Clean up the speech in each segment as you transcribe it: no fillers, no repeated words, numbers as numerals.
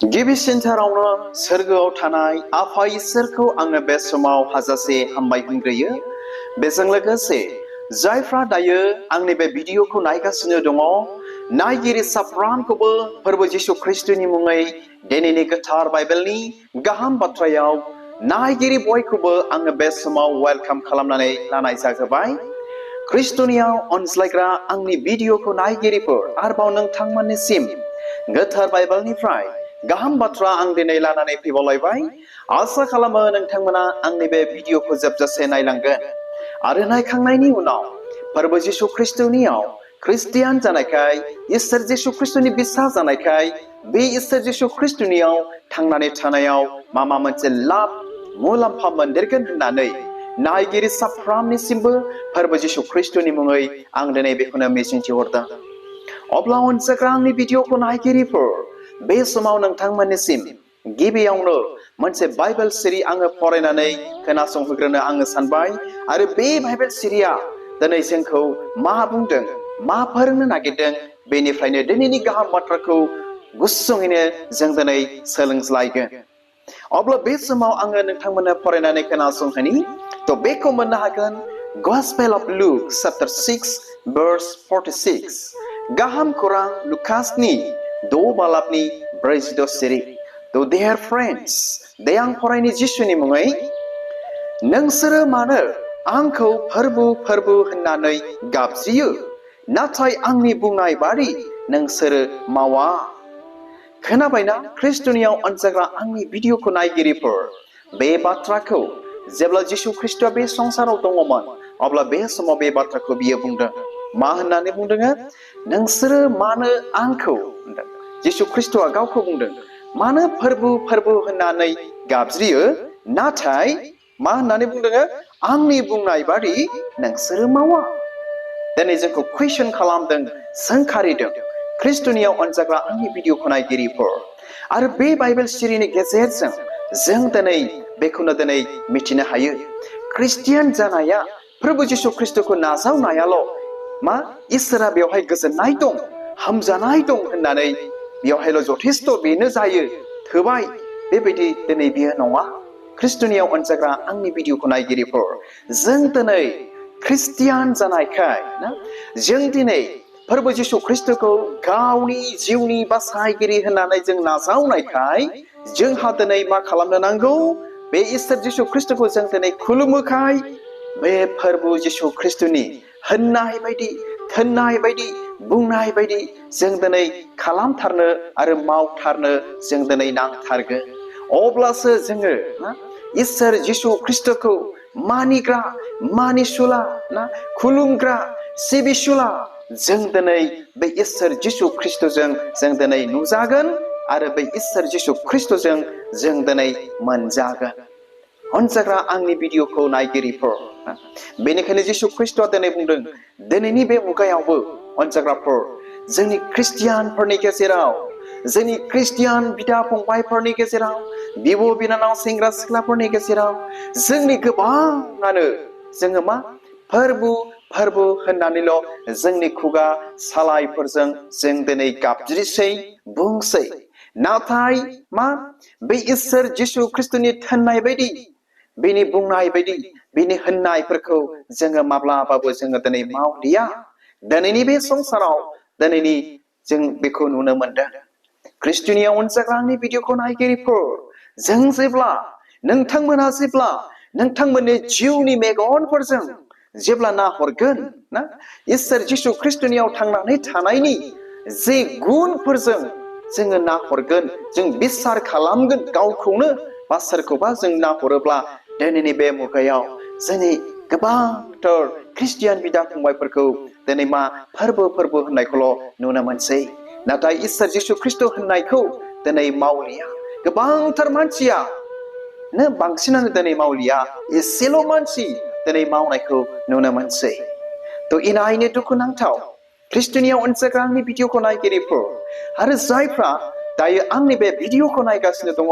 गिबिसिनथारावनो सोरगोआव थानाय आफा इसोरखौ आङो बे समाव हाजासे हामबाय होनग्रोयो। बेजों लोगोसे जायफ्रा दायो आंनि बे भिडिअखौ नायगासिनो दङ, नायगिरि साफ्रोमखौबो फोरबो जिसु ख्रिस्टनि मुङै दिनैनि गोथार बाइबेलनि गाहाम बाथ्रायाव नायगिरि बयखौबो आङो बे समाव वेलकाम खालामनानै लानाय जागोबाय। ख्रिस्टनियाव अनज्लायग्रा आंनि भिडिअखौ नायगिरिफोर आरोबाव नोंथांमोननिसिम गोथार बाइबेलनिफ्राय गाहाम बाथ्रा आं दिनै लानानै फैबावलायबाय। आसा खालामो नोंथांमोना आंनि बे भिडिअखौ जोबजासे नायलांगोन आरो नायखांनायनि उनाव फोरबो जिसु ख्रिस्टनियाव ख्रिस्टियान जानायखाय, इसोर जिसु ख्रिस्टनि बिसा जानायखाय, बे इसोर जिसु ख्रिस्टनियाव थांनानै थानायाव माबा मोनसे लाब मुलाम्फा मोनदेरगोन होननानै नायगिरि साफ्रोमनिसिमबो फोरबो जिसु ख्रिस्टनि मुङै आं दिनै बेखौनो मिजिंथिहरदों। अब्ला अनसायग्रा आंनि भिडिअखौ नायगिरिफोर, बे समाव नोंथांमोननिसिम गिबियावनो मोनसे बाइबेल सिरि आङो फरायनानै खोनासंहोग्रोनो आङो सानबाय। आरो बे बाइबेल सिरिया दिनै जोंखौ मा बुंदों, मा फोरोंनो नागिरदों, बेनिफ्रायनो दिनैनि गाहाम बाथ्राखौ गुसुङैनो जों दिनै सोलोंज्लायगोन। अब्ला बे समाव आङो नोंथांमोननो फरायनानै खोनासंहोनि। थ' बेखौ मोननो हागोन gospel of look chapter 6 verse 46। गाहाम खौरां लुकासनि 6 बालाबनि 46 सिरि। थ' देयार फ्रेन्ड्स, दे आं फरायनि जिसुनि मुङै। नोंसोरो मानो आंखौ फोरबो फोरबो होननानै गाबज्रियो, नाथाय आंनि बुंनाय बादि नोंसोरो मावा। खोनाबायना ख्रिस्टनियाव अनसायग्रा आंनि भिडिअखौ नायगिरिफोर? बे बाथ्राखौ जेब्ला जिसु ख्रिस्टआ बे संसाराव दङमोन, अब्ला बे समाव बे बाथ्राखौ बियो बुंदों। मा होननानै बुंदों? नोंसोरो मानो आंखौ, जिसु ख्रिस्टआ गावखौ बुंदों, मानो फोरबो फोरबो होननानै गाबज्रियो, नाथाय मा होननानै बुंदों? आंनि बुंनाय बादि नोंसोरो मावा। दिनै जोंखौ कुइसन खालामदों, सोंखारिदों ख्रिस्टनियाव अनजाग्रा आंनि भिडिअखौ नायगिरिफोर। आरो बे बाइबेल सिरिनि गेजेरजों जों दिनै बेखौनो दिनै मिथिनो हायो। ख्रिस्टियान जानाया, प्रभु जिसु ख्रिस्टखौ नाजावनायाल' मा इसोरा बेवहाय गोजोननाय दं, हामजानाय दं होननानै बेवहायल' जथेस्थ' बेनो जायो, थोबाय, बेबायदि दिनै बियो नङा। ख्रिस्टनियाव अनजाग्रा आंनि भिडिअखौ नायगिरिफोर, जों दिनै ख्रिस्टियान जानायखाय ना, जों दिनै फोरबो जिसु ख्रिस्टखौ गावनि जिउनि बासायगिरि होननानै जों नाजावनायखाय, जोंहा दिनै मा खालामनो नांगौ? बे इसोर जिसु ख्रिस्टखौ जों दिनै खुलुमोखाय, बे फोरबो जिसु ख्रिस्टनि होननाय बायदि, थोननाय बायदि, बुंनाय बायदि जों दिनै खालामथारनो आरो मावथारनो जों दिनै नांथारगोन। अब्लासो जोङो इसोर जिसु ख्रिस्टखौ मानिग्रा, मानिसुला ना, खुलुमग्रा, सिबिसुला जों दिनै बे इसोर जिसु ख्रिस्टजों जों दिनै नुजागोन आरो बे इसोर जिसु ख्रिस्टजों जों दिनै मोनजागोन। अनजाग्रा आंनि भिडिअखौ नायगिरिफोर, बेनिखायनो जिसु ख्रिस्टआ दिनै बुंदों, दिनैनि बे मुगायावबो अनजाग्राफोर, जोंनि ख्रिस्टियानफोरनि गेजेराव, जोंनि ख्रिस्टियान बिदा फंबायफोरनि गेजेराव, बिब' बिनानाव सेंग्रा सिख्लाफोरनि गेजेराव जोंनि गोबाङानो जोङो मा फोरबो फोरबो होननानैल' जोंनि खुगा सालायफोरजों जों दिनै गाबज्रिसै, बुंसै। नाथाय मा बे इसोर जिसु ख्रिस्टनि थोननाय बायदि, बेनि बुंनाय बायदि, बेनि होननायफोरखौ जोङो माब्लाबाबो जोङो दिनै मावलिया। दिनैनि बे संसाराव दिनैनि जों बेखौ नुनो मोनदों। ख्रिस्टनियाव अनजाग्रा आंनि भिडिअखौ नायगिरिफोर, जों जेब्ला, नोंथांमोना जेब्ला नोंथांमोननि जिउनि मेगनफोरजों जेब्ला नाहरगोन ना, इसोर जिसु ख्रिस्टनियाव थांनानै थानायनि जे गुनफोरजों जोङो नाहरगोन, जों बिसार खालामगोन गावखौनो बा सोरखौबा जों नाहरोब्ला, दिनैनि बे मुगायाव जोंनि गोबांथार ख्रिस्टियान बिदा फंबायफोरखौ दिनै मा फोरबो फोरबो होननायखौल' नुनो मोनसै। नाथाय इसोर जिसु ख्रिस्ट होननायखौ दिनै मावलिया। गोबांथार मानसिया बांसिनानो दिनै मावलिया, एसेल' मानसि दिनै मावनायखौ नुनो मोनसै। थ' इनायनो दुखुनांथाव ख्रिस्टनियाव अनजाग्रा आंनि भिडिअखौ नायगिरिफोर, आरो जायफ्रा दायो आंनि बे भिडिअखौ नायगासिनो दङ,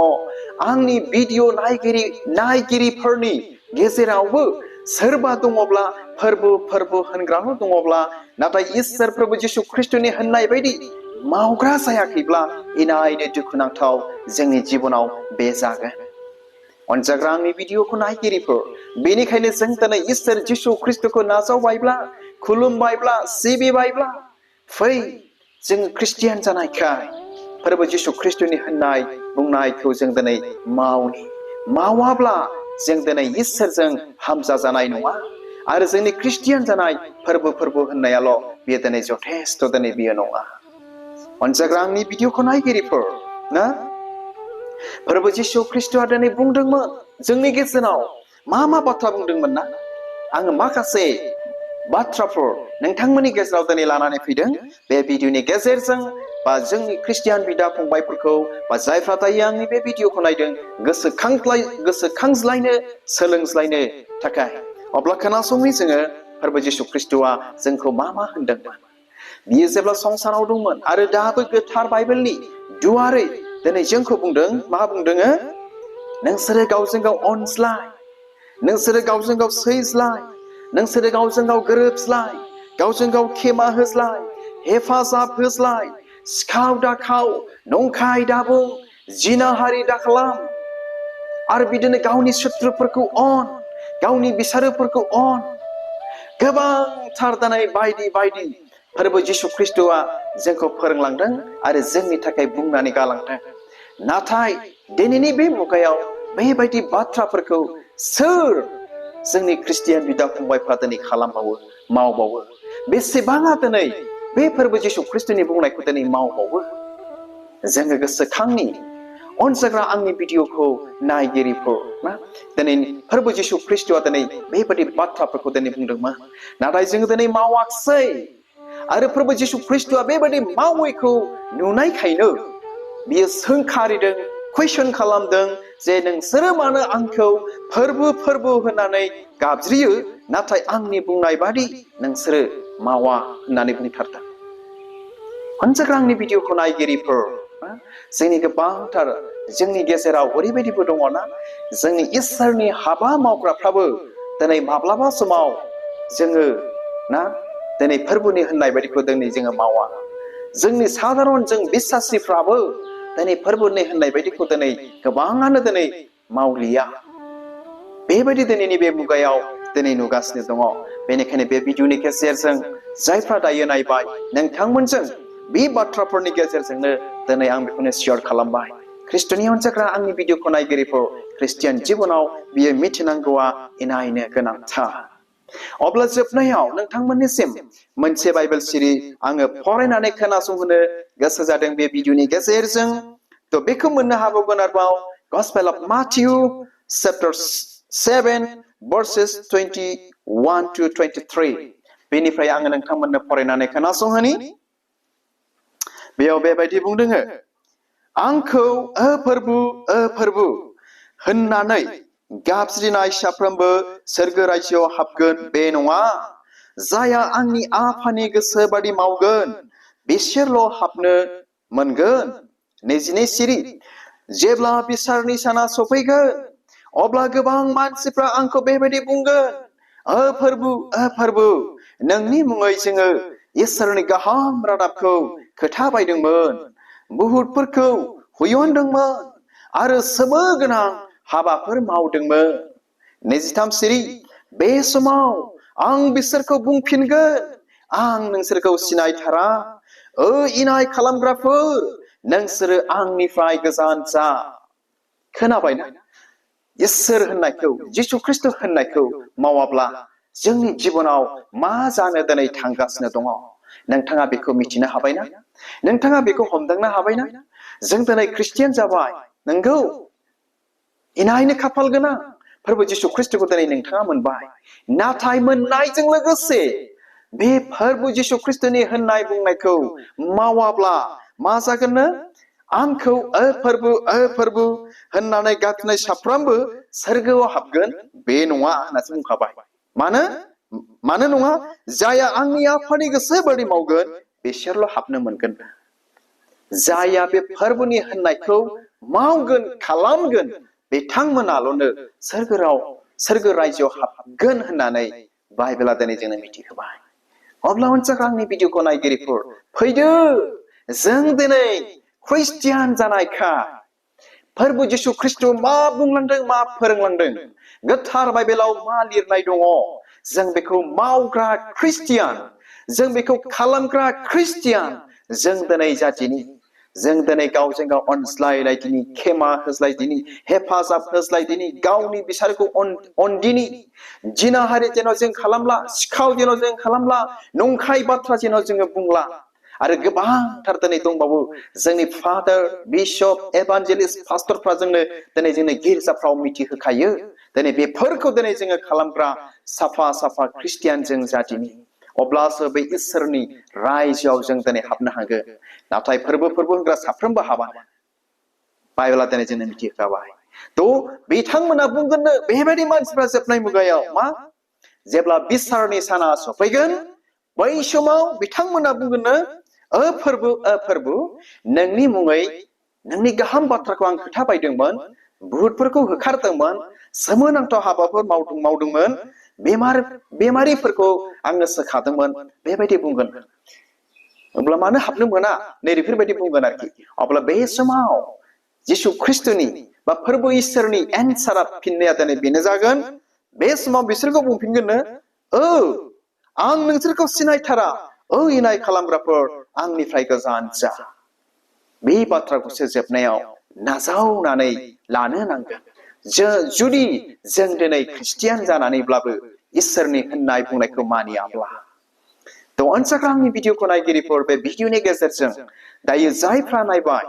आंनि भिडिअ नायगिरिफोरनि गेजेरावबो सोरबा दङब्ला फोरबो फोरबो होनग्राल' दङब्ला, नाथाय इसोर प्रभु जिसु ख्रिस्टनि होननाय बायदि मावग्रा जायाखैब्ला इनायनो दुखुनांथाव जोंनि जिबनाव बे जागोन। अनजाग्रा आंनि भिडिअखौ नायगिरिफोर, बेनिखायनो जों दिनै इसोर जिसु ख्रिस्टखौ नाजावबायब्ला, खुलुमबायब्ला, सिबिबायब्ला, फै जों ख्रिस्टियान जानायखाय फोरबो जिसु ख्रिस्टनि होननाय बुंनायखौ जों दिनै मावनि। मावाब्ला जों दिनै इसोरजों हामजा जानाय नङा। आरो जोंनि ख्रिस्टियान जानाय फोरबो होननायाल' बेयो दिनै जथेस्थ' दिनै बेयो नङा। अनजाग्रा आंनि भिडिअखौ नायगिरिफोर, ना फोरबो जिसु ख्रिस्टआ दिनै बुंदोंमोन जोंनि गेजेराव मा बाथ्रा बुंदोंमोन ना? आङो माखासे बाथ्राफोर नोंथांमोननि गेजेराव दिनै लानानै फैदों बे भिडिअनि गेजेरजों, बा जोंनि ख्रिस्टियान बिदा फंबायफोरखौ बा जायफ्रा दायो आंनि बे भिडिअखौ नायदों गोसोखांज्लायनो, सोलोंज्लायनो थाखाय। अब्ला खोनासङै जोङो फोरबो जिसु ख्रिस्टआ जोंखौ मा होनदोंमोन। बियो जेब्ला संसाराव दंमोन आरो दाबो गोथार बाइबेलनि दुवारै दिनै जोंखौ बुंदों, मा बुंदों? नोंसोरो गावजों गाव अनज्लाय, नोंसोरो गावजों गाव सैज्लाय, नोंसोरो गावजों गाव गोरोबज्लाय, गावजों गाव खेमा होज्लाय, हेफाजाब होज्लाय, सिखाव दाखाव, नंखाय दाबुं, जिनाहारि दाखालाम, आरो बिदिनो गावनि शत्रुफोरखौ अन, गावनि बिसारोफोरखौ अन। गोबांथार दिनै बायदि फोरबो जिसु ख्रिस्टआ जोंखौ फोरोंलांदों आरो जोंनि थाखाय बुंनानै गालांदों। नाथाय दिनैनि बे मुगायाव बेबायदि बाथ्राफोरखौ सोर जोंनि ख्रिस्टियान बिदा फंबायफ्रा दिनै खालामबावो, मावबावो? बेसेबाङा दिनै बे फोरबो जिसु ख्रिस्टनि बुंनायखौ दिनै मावबावो? जोङो गोसोखांनि। अनजाग्रा आंनि भिडिअखौ नायगिरिफोर, ना दिनै फोरबो जिसु ख्रिस्टआ दिनै बेबायदि बाथ्राफोरखौ दिनै बुंदोंमोन, नाथाय जोङो दिनै मावाखिसै। आरो फोरबो जिसु ख्रिस्टआ बेबायदि मावैखौ नुनायखायनो बियो सोंखारिदों, कुइसन खालामदों जे नोंसोरो मानो आंखौ फोरबो होननानै गाबज्रियो, नाथाय आंनि बुंनाय बादि नोंसोरो मावा होननानै बुंथारदों। अनजाग्रा आंनि भिडिअखौ नायगिरिफोर, जोंनि गोबांथार जोंनि गेजेराव ओरैबायदिबो दङना, जोंनि इसोरनि हाबा मावग्राफ्राबो दिनै माब्लाबा समाव जोङो ना दिनै फोरबोनि होननाय बायदिखौ दिनै जोङो मावा। जोंनि साधारन जों बिश्वासिफ्राबो दिनै फोरबोनि होननाय बायदिखौ दिनै गोबाङानो दिनै मावलिया। बेबायदि दिनैनि बे मुगायाव दिनै नुगासिनो दङ। बेनिखायनो बे भिडिअनि गेजेरजों जायफ्रा दायो नायबाय, नोंथांमोनजों बे बाथ्राफोरनि गेजेरजोंनो दिनै आं बेखौनो शेयार खालामबाय। ख्रिस्ट'नि अनजाग्रा आंनि भिडिअखौ नायगिरिफोर, ख्रिस्टियान जिबनाव बियो मिथिनांगौआ इनायनो गोनांथार। अब्ला जोबनायाव नोंथांमोननिसिम मोनसे बाइबेल सिरि आङो फरायनानै खोनासंहोनो गोसो जादों बे भिडिअनि गेजेरजों। थ' बेखौ मोननो हाबावगोन आरोबाव gospel of माथिउ chapter 7 verses 21 to 23। बेनिफ्राय आङो नोंथांमोननो फरायनानै खोनासंहोनि। बेयाव बेबायदि बुंदों, आंखौ फोरबु होननानै गाबज्रिनाय साफ्रोमबो सोरगो रायजोआव हाबगोन बे नङा। जायहा आंनि आफानि गोसो बादि मावगोन बिसोरल' हाबनो मोनगोन। 22 सिरि। जेब्ला बिसारनि साना सफैगोन अब्ला गोबां मानसिफ्रा आंखौ बेबायदि बुंगोन, फोरबु, नोंनि मुङै जोङो इसोरनि गाहाम रादाबखौ खोथाबायदोंमोन, बुहुतफोरखौ हुयनदोंमोन आरो सोमो गोनां हाबाफोर मावदोंमोन। 23 सिरि। बे समाव आं बिसोरखौ बुंफिनगोन, आं नोंसोरखौ सिनायथारा। इनाय खालामग्राफोर, नोंसोरो आंनिफ्राय गोजान जा। खोनाबायना? इसोर होननायखौ, जिसु ख्रिस्ट होननायखौ मावाब्ला जोंनि जिबनाव मा जानो दिनै थांगासिनो दङ, नोंथाङा बेखौ मिथिनो हाबायना? नोंथाङा बेखौ हमदांनो हाबायना? जों दिनै ख्रिस्टियान जाबाय, नंगौ, इनायनो खाफाल गोनां फोरबो जिसु ख्रिस्टखौ दिनै नोंथाङा मोनबाय। नाथाय मोननायजों लोगोसे बे फोरबो जिसु ख्रिस्टनि होननाय बुंनायखौ मावाब्ला मा जागोननो? आंखौ फोरबु होननानै गाबज्रिनाय साफ्रोमबो सोरगोआव हाबगोन बे नङा होननासो बुंखाबाय। मानो नङा? जायहा आंनि आफानि गोसो बादि मावगोन बिसोरल' हाबनो मोनगोन। जायहा बे फोरबोनि होननायखौ मावगोन, खालामगोन, बिथांमोनाल'नो सोरगो रायजोआव हाबगोन होननानै बाइबेला दिनै जोंनो मिथिहोबाय। अब्ला अनजाग्रा आंनि भिडिअखौ नायगिरिफोर, फैदो जों दिनै ख्रिस्टियान जानायखाय फोरबो जिसु ख्रिस्ट' मा बुंलांदों मा फोरोंलांदों गोथार बाइबेलाव मा लिरनाय दङ जों बेखौ मावग्रा ख्रिस्टियान जों बेखौ खालामग्रा ख्रिस्टियान जों दिनै जातिनि जों दिनै गावजों गाव अनज्लायलायदिनि खेमा होज्लायदिनि हेफाजाब होज्लायदिनि गावनि बिसारखौ अनदिनि जिनाहारि जेन' जों खालामला सिखाव जेन' जों खालामला नंखाय बाथ्रा जेन' जोङो बुंला आरो गोबांथार दिनै दंबावो जोंनि फादार बिशप एभान्जेलिस्ट पास्टरफ्रा जोंनो गिर्जाफ्राव मिथिहोखायो दिनै बेफोरखौ दिनै जोङो खालामग्रा साफा साफा ख्रिस्टियान जों जातिनि अब्लासो बे इसोरनि रायजोआव जों दिनै हाबनो हागोन नाथाय फोरबो होनग्रा साफ्रोमबो हाबानो बाइबेला दिनै जोंनो मिथिहोखाबाय थ' बिथांमोना बुंगोननो बेबायदि मानसिफ्रा जोबनाय मुगायाव मा जेब्ला बिसारनि साना सफैगोन बै समाव बिथांमोना बुंगोननो फोरबो नोंनि मुङै नोंनि गाहाम बाथ्राखौ आं खोथा बायदोंमोन भुतफोरखौ होखारदोंमोन सोमोनांथाव हाबाफोर मावदोंमोन बेमारिफोरखौ आङो सोखादोंमोन बेबायदि बुंगोन अब्ला मानो हाबनो मोना नै बेफोरबायदि बुंगोन आरोखि अब्ला बे समाव जिसु ख्रिस्टनि बा फोरबो इसोरनि एन्सारा फिननाया दिनै बेनो जागोन बे समाव बिसोरखौ बुंफिनगोननो आं नोंसोरखौ सिनायथारा इनाय खालामग्राफोर आंनिफ्राय गोजान जा बे बाथ्राखौसो जोबनायाव नाजावनानै लानो नांगोन जुदि जों दिनै ख्रिस्टियान जानानैब्लाबो इसोरनि होननाय बुंनायखौ मानियाब्ला थ' अनसाग्रा आंनि भिडिअखौ नायगिरिफोर बे भिडिअनि गेजेरजों दायो जायफ्रा नायबाय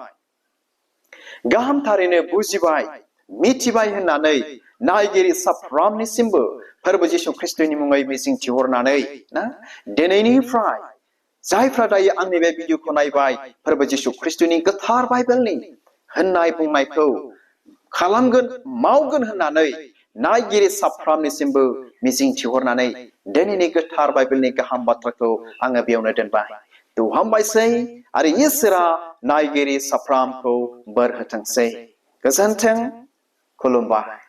गाहाम थारैनो बुजिबाय मिथिबाय होननानै नायगिरि साफ्रोमनिसिमबो फोरबो जिसु ख्रिस्टनि मुङै मिजिंथिहरनानै ना दिनैनिफ्राय जायफ्रा दायो आंनि बे भिडिअखौ नायबाय फोरबो जिसु ख्रिस्टनि गोथार बाइबेलनि होननाय बुंनायखौ खालामगोन मावगोन होननानै नायगिरि साफ्रोमनिसिमबो मिजिंथिहरनानै दिनैनि गोथार बाइबेलनि गाहाम बाथ्राखौ आङो बेयावनो दोनबाय थ' हामबायसै आरो इसोरा नायगिरि साफ्रोमखौ बोर होथोंसै गोजोन्थों खुलुमबाय